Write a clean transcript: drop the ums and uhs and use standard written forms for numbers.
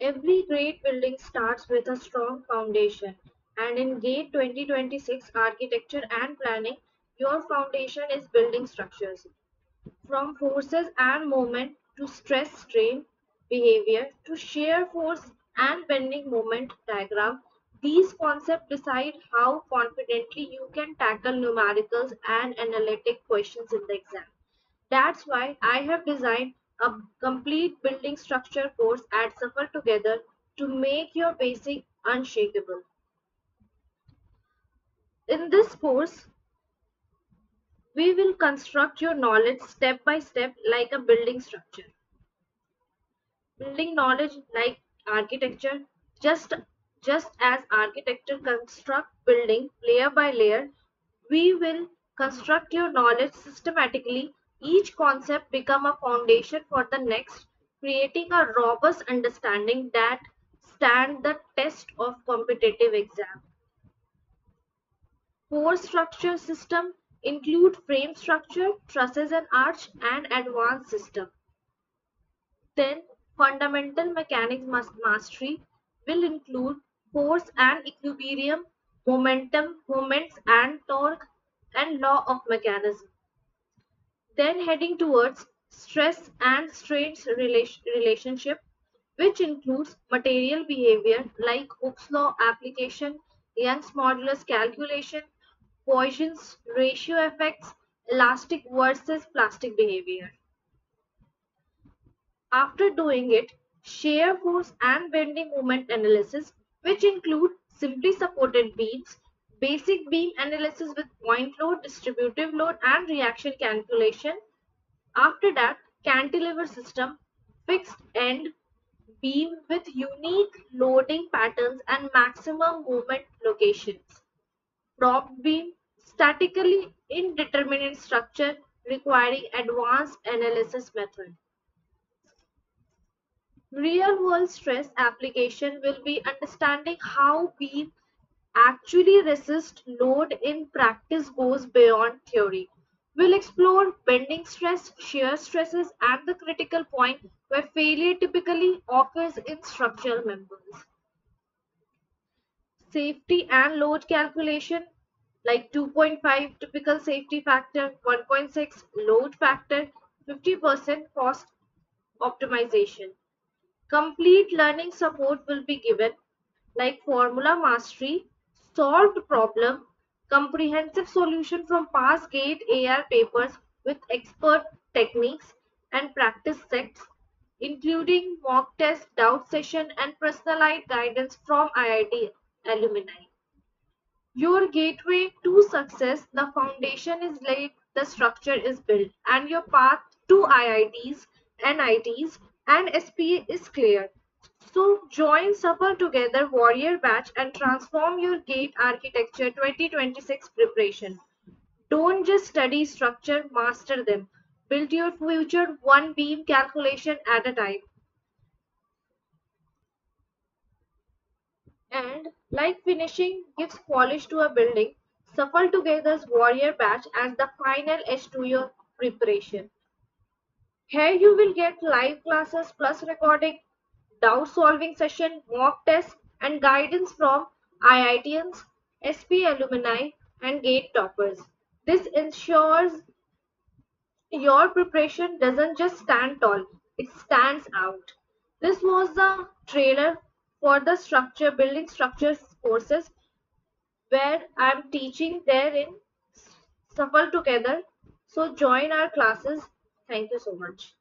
Every great building starts with a strong foundation, and in GATE 2026 Architecture and Planning, your foundation is building structures. From forces and moment to stress strain behavior to shear force and bending moment diagram, these concepts decide how confidently you can tackle numericals and analytic questions in the exam. That's why I have designed a complete building structure course at Safal Together to make your basic unshakable. In this course, we will construct your knowledge step by step like a building structure. Building knowledge like architecture, just as architecture construct building layer by layer, we will construct your knowledge systematically. Each concept become a foundation for the next, creating a robust understanding that stand the test of competitive exam. Core structure system include frame structure, trusses and arch, and advanced system. Then, fundamental mechanics mastery will include force and equilibrium, momentum, moments and torque, and law of mechanism. Then heading towards stress and strain relationship, which includes material behavior like Hooke's law application, Young's modulus calculation, Poisson's ratio effects, elastic versus plastic behavior. After doing it, shear force and bending moment analysis, which include simply supported beams, basic beam analysis with point load, distributive load, and reaction calculation. After that, cantilever system, fixed end beam with unique loading patterns and maximum moment locations. Prop beam, statically indeterminate structure requiring advanced analysis method. Real-world stress application will be understanding how beam actually resist load in practice goes beyond theory. We'll explore bending stress, shear stresses, and the critical point where failure typically occurs in structural members. Safety and load calculation like 2.5 typical safety factor, 1.6 load factor, 50% cost optimization. Complete learning support will be given like formula mastery, solved problem, comprehensive solution from past GATE AR papers with expert techniques and practice sets, including mock test, doubt session, and personalized guidance from IIT alumni. Your gateway to success, the foundation is laid, the structure is built, and your path to IITs, NITs, and SPA is clear. So join Suffer Together Warrior Batch and transform your GATE Architecture 2026 preparation. Don't just study structure, master them. Build your future one beam calculation at a time. And like finishing gives polish to a building, Shuffle Together's Warrior Batch as the final edge to your preparation. Here you will get live classes plus recording, doubt solving session, mock tests, and guidance from IITians, SP alumni, and GATE toppers. This ensures your preparation doesn't just stand tall, it stands out. This was the trailer for the structure building structures courses where I'm teaching there in Shuffle Together. So join our classes. Thank you so much.